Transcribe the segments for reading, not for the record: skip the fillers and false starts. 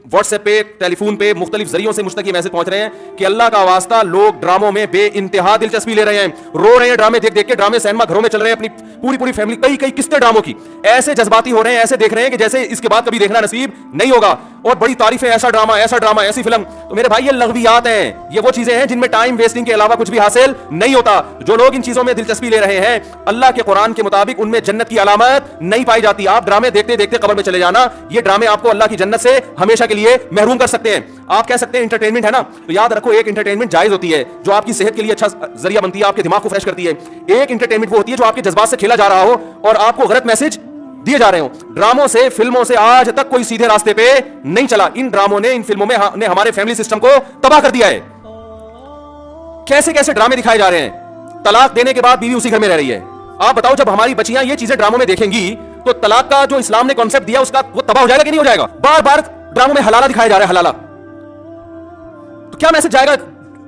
WhatsApp पे, telephone पे मुख्तलिफ जरियों से मुझ तक ये मैसेज पहुंच रहे हैं कि अल्लाह का वास्ता लोग ड्रामों में बे इंतहा दिलचस्पी ले रहे हैं, रो रहे हैं ड्रामे देख देख के। ड्रामे सिनेमा घरों में चल रहे हैं, अपनी पूरी पूरी फैमिली, कई कई किस्तें ड्रामों की, ऐसे जज्बाती हो रहे हैं, ऐसे देख रहे हैं कि जैसे इसके बाद कभी देखना नसीब नहीं होगा। और बड़ी तारीफ है, ऐसा ड्रामा, ऐसी फिल्म। तो मेरे भाई ये लग़वियात हैं, ये वो चीजें हैं जिनमें टाइम वेस्टिंग के अलावा कुछ भी हासिल नहीं होता। जो लोग इन चीजों में दिलचस्पी ले रहे हैं, अल्लाह के कुरान के मुताबिक उनमें जन्नत की अलामत नहीं पाई जाती। आप ड्रामे देखते देखते कब्र में चले जाना, ये ड्रामे आपको अल्लाह की जन्नत से हमेशा के लिए महरूम कर सकते हैं। आप कह सकते हैं इंटरटेनमेंट है ना, तो याद रखो एक इंटरटेनमेंट जायज होती है जो आपकी सेहत के लिए अच्छा जरिया बनती है, आपके दिमाग को फ्रेश करती है। एक इंटरटेनमेंट वो होती है जो आपके जज्बात से खेला जा रहा हो और आपको गलत मैसेज दिए जा रहे हो। ड्रामों से, फिल्मों से आज तक कोई सीधे रास्ते पे नहीं चला। इन ड्रामों ने, इन फिल्मों ने हमारे फैमिली सिस्टम को तबाह कर दिया है। कैसे कैसे ड्रामे दिखाए जा रहे हैं। तलाक देने के बाद बीवी उसी घर में रह रही है। आप बताओ, जब हमारी बच्चियां ये चीजें ड्रामों में देखेंगी तो तलाक का जो इस्लाम ने कॉन्सेप्ट दिया उसका वो तबाह हो जाएगा कि नहीं हो जाएगा। बार बार ड्रामों में हलाला दिखाया जा रहा है, हलाला। तो क्या मैसेज जाएगा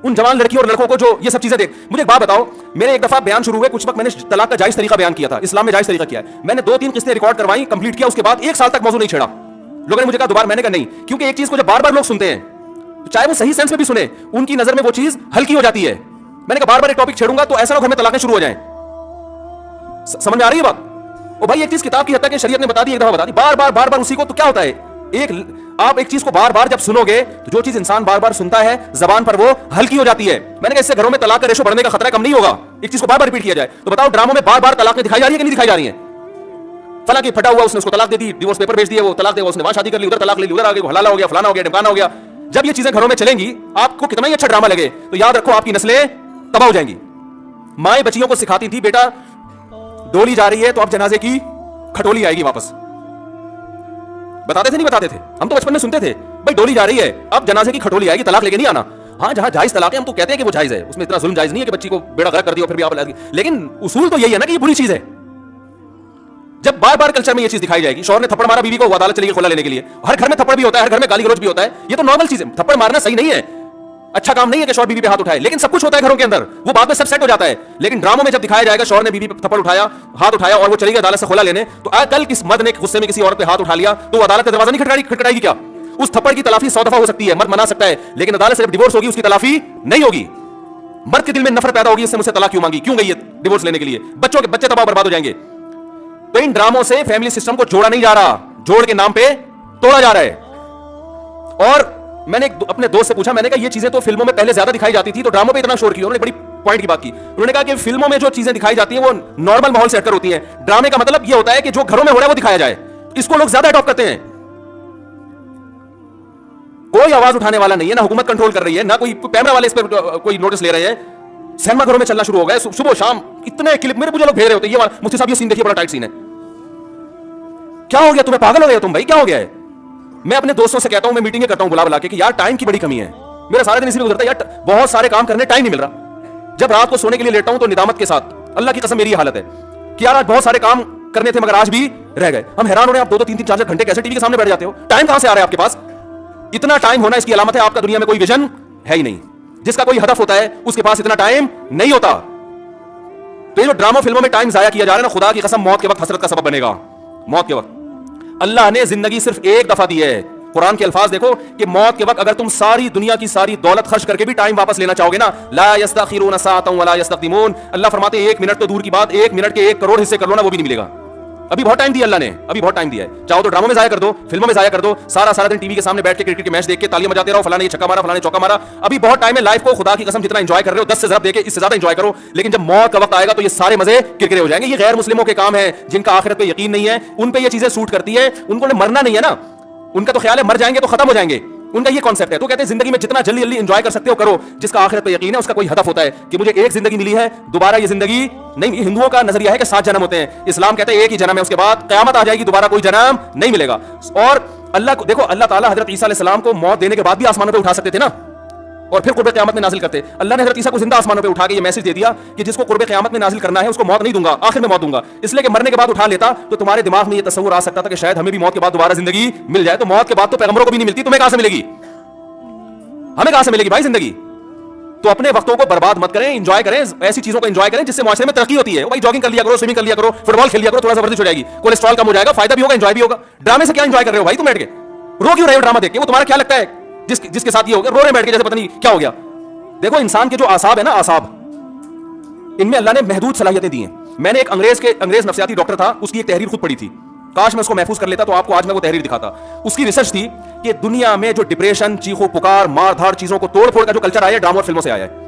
उन जवान लड़कियों और लड़कों को जो ये सब चीजें देख। मुझे एक बात बताओ, मेरे एक दफा बयान शुरू हुए, कुछ वक्त मैंने तलाक का जायज तरीका बयान किया था, इस्लाम में जायज तरीका किया है। मैंने 2-3 किस्तें रिकॉर्ड करवाई, कंप्लीट किया, उसके बाद 1 साल तक मौजूद नहीं छेड़ा। लोगों ने मुझे कहा दोबारा, मैंने कहा नहीं, क्योंकि एक चीज को जब बार बार लोग सुनते हैं, चाहे वो सही सेंस में भी सुने, उनकी नजर में वो चीज हल्की हो जाती है। मैंने कहा बार बार एक टॉपिक छेड़ूंगा तो ऐसा ना घर में तलाकें शुरू हो जाएं। समझ में आ रही है बात? ओ भाई, एक चीज किताब की हद तक शरीयत ने बता दी, एक दफा बता दी, बार बार उसी को, तो क्या होता है, आप एक चीज को बार बार जब सुनोगे तो जो चीज इंसान बार बार सुनता है जबान पर वो हल्की हो जाती है। मैंने कहा इससे घरों में तलाक का रेशो बढ़ने का खतरा कम नहीं होगा, एक चीज को बार बार रिपीट किया जाए। तो बताओ, ड्रामों में बार बार तलाक दिखाई जा रही है कि नहीं दिखाई जा रही है? फला की फटा हुआ, उसने उसको तलाक दे दी, डिवोर्स पेपर भेज दिए, वो तलाक दे, उसने वहां शादी कर ली, उधर तलाक ले ली, उधर आगे हलाला हो गया, फलाना हो गया, ढमकाना हो गया। जब ये चीजें घरों में चलेंगी, आपको कितना ही अच्छा ड्रामा लगे, तो याद रखो आपकी नस्लें तबाह हो जाएंगी। माएं बच्चियों को सिखाती थी, बेटा डोली जा रही है तो अब जनाजे की खटोली आएगी वापस। बताते थे नहीं बताते थे? हम तो बचपन में सुनते थे, भाई डोली जा रही है अब जनाजे की खटोली आएगी, तलाक लेके नहीं आना। हाँ, जहां जायज तलाक है हम तो कहते हैं कि वो जायज है, उसमें इतना जुल्म जायज नहीं है कि बच्ची को बेड़ा गर्क कर दिया फिर भी आप, लेकिन उसूल तो यही है ना कि ये बुरी चीज है। जब बार बार कल्चर में ये चीज दिखाई जाएगी, शौहर ने थप्पड़ मारा बीवी को, वो अदालत चली गई खुला लेने के लिए। हर घर में थप्पड़ भी होता है, हर घर में गाली गलौज भी होता है, ये तो नॉर्मल चीज है। थप्पड़ मारना सही नहीं है, अच्छा काम नहीं है कि शौहर बीवी पे हाथ उठाए, लेकिन सब कुछ होता है घरों के अंदर, वो बाद में सब सेट हो जाता है। लेकिन ड्रामों में जब दिखाया जाएगा शौहर ने बीवी पे थप्पड़ उठाया, हाथ उठाया और वो चली गई अदालत से खुला लेने, तो कल किस मर्द ने गुस्से में किसी औरत पे हाथ उठा लिया तो वो अदालत का दरवाजा नहीं खटखटाएगी क्या? उस थप्पड़ की तलाफी 100 दफा हो सकती है, मर्द मना सकता है, लेकिन अदालत से जब डिवोर्स होगी उसकी तलाफी नहीं होगी। मर्द के दिल में नफरत पैदा होगी, इससे मुझसे तलाक क्यों मांगी, क्यों गई है डिवोर्स लेने के लिए, बच्चे तबाह बर्बाद हो जाएंगे। तो इन ड्रामों से फैमिली सिस्टम को जोड़ा नहीं जा रहा, जोड़ के नाम पे तोड़ा जा रहा है। और मैंने अपने दोस्त से पूछा, मैंने कहा ये चीजें तो फिल्मों में पहले ज्यादा दिखाई जाती थी, तो ड्रामों पे इतना शोर किया? उन्होंने बड़ी पॉइंट की बात की। उन्होंने कहा कि फिल्मों में जो चीजें दिखाई जाती हैं वो नॉर्मल माहौल से हटकर होती हैं। ड्रामे का मतलब ये होता है कि जो घरों में हो रहा है वो दिखाया जाए, इसको लोग ज्यादा अडॉप्ट करते हैं। कोई आवाज उठाने वाला नहीं है, ना हुकूमत कंट्रोल कर रही है, ना कोई कैमरा वाले इस पर कोई नोटिस ले रहे हैं। सिनेमा घरों में चलना शुरू हो गया, सुबह शाम इतने क्लिप मेरे मुझे लोग भेज रहे होते हैं, ये मुफ्ती साहब ये सीन देखिए, बड़ा टाइट सीन है। क्या हो गया तुम्हें, पागल हो गया तुम भाई, क्या हो गया है? मैं अपने दोस्तों से कहता हूं, मैं मीटिंगें करता हूं बुला बुला के कि यार टाइम की बड़ी कमी है, मेरा सारा दिन इसी में गुजरता है यार, बहुत सारे काम करने टाइम नहीं मिल रहा। जब रात को सोने के लिए लेटा हूं तो निदामत के साथ, अल्लाह की कसम मेरी हालत है कि यार आज बहुत सारे काम करने थे मगर आज भी रह गए। हम हैरान हो रहे हैं, आप 2-2, 3-3, 4-4 घंटे कैसे टीवी के सामने बैठ जाते हो? टाइम कहां से आ रहा है आपके पास? इतना टाइम होना इसकी अलामत है आपका दुनिया में कोई विजन है ही नहीं। जिसका कोई हदफ होता है उसके पास इतना टाइम नहीं होता। तो ये जो ड्रामा फिल्मों में टाइम जाया किया जा रहा है ना, खुदा की कसम मौत के वक्त हसरत का सबब बनेगा। मौत के वक्त अल्लाह ने जिंदगी सिर्फ एक दफा दी है। कुरान के अल्फाज देखो कि मौत के वक्त अगर तुम सारी दुनिया की सारी दौलत खर्च करके भी टाइम वापस लेना चाहोगे ना, ला यस्तखिरून साअतन वला यस्तक़दिमून, अल्लाह फरमाते हैं 1 मिनट तो दूर की बात, 1 मिनट के 1 करोड़ हिस्से कर लो ना, वो भी नहीं मिलेगा। अभी बहुत टाइम दिया अल्लाह ने, अभी बहुत टाइम दिया है। चाहो तो ड्रामों में जाया कर दो, फिल्मों में जाया कर दो, सारा दिन टीवी के सामने बैठ के क्रिकेट के मैच देख के तालियां बजाते रहो, फलाने ये छक्का मारा, फलाने चौका मारा। अभी बहुत टाइम है, लाइफ को खुदा की कसम जितना एंजॉय कर रहे हो 10 से ज़्यादा देके इससे ज्यादा एंजॉय करो। लेकिन जब मौत का वक्त आएगा तो ये सारे मजे किरकिरे हो जाएंगे। ये गैर मुस्लिमों के काम है, जिनका आखिरत पे यकीन नहीं है, उन पे ये चीजें सूट करती है। उनको मरना नहीं है ना, उनका तो ख्याल है मर जाएंगे तो खत्म हो जाएंगे, उनका ये कॉन्सेप्ट है। तो कहते हैं जिंदगी में जितना जल्दी जल्दी एंजॉय कर सकते हो करो। जिसका आखिरत पे यकीन है उसका कोई हदफ होता है कि मुझे एक जिंदगी मिली है, दोबारा ये जिंदगी नहीं। हिंदुओं का नजरिया है कि 7 जन्म होते हैं, इस्लाम कहते हैं एक ही जन्म है, उसके बाद कयामत आ जाएगी, दोबारा कोई जन्म नहीं मिलेगा। और अल्लाह को देखो, अल्लाह ताला हजरत ईसा अलैहिस्सलाम को मौत देने के बाद भी आसमानों पे उठा सकते थे ना, और फिर कुर्बे क़यामत में नाजिल करते। अल्लाह ने हजरत ईसा को जिंदा आसमानों पे उठा के ये मैसेज दे दिया कि जिसको कुर्बे क़यामत में नाजिल करना है उसको मौत नहीं दूंगा, आखिर में मौत दूंगा। इसलिए कि मरने के बाद उठा लेता तो तुम्हारे दिमाग में ये तस्वुर आ सकता था कि शायद हमें भी मौत के बाद दोबारा जिंदगी मिल जाए। तो मौत के बाद तो पैगंबरों को भी नहीं मिलती, तुम्हें कहां से मिलेगी? हमें कहां से मिलेगी भाई जिंदगी? तो अपने वक्तों को बर्बाद मत करें, एंजॉय करें, ऐसी चीजों को एंजॉय करें जिससे माशरे में तरक्की होती है। भाई जॉगिंग कर लिया करो, स्विमिंग कर लिया करो, फुटबॉल खेल लिया करो, थोड़ा सा वर्जिश हो जाएगी, कोलेस्ट्रॉल कम हो जाएगा, फायदा भी होगा, एंजॉय भी होगा। ड्रामे से क्या एंजॉय कर रहे हो भाई तुम बैठ के? रो क्यों रहे हो ड्रामा देख के? वो तुम्हारा क्या लगता है जिसके साथ ये हो गया, रो रहे बैठ के जैसे पता नहीं क्या हो गया? देखो इंसान के जो आसाब है ना, आसाब, इनमें अल्लाह ने महदूद सलाहियतें दी हैं। मैंने एक अंग्रेज नफ्सियाती डॉक्टर था, उसकी एक तहरीर खुद पढ़ी थी, काश मैं उसको महफूज कर लेता तो आपको आज मैं वो तहरीर दिखाता। उसकी रिसर्च थी कि दुनिया में जो डिप्रेशन, चीखो पुकार, मार धाड़ चीजों को तोड़ फोड़ का जो कल्चर आया है, ड्रामा और फिल्मों से आया है।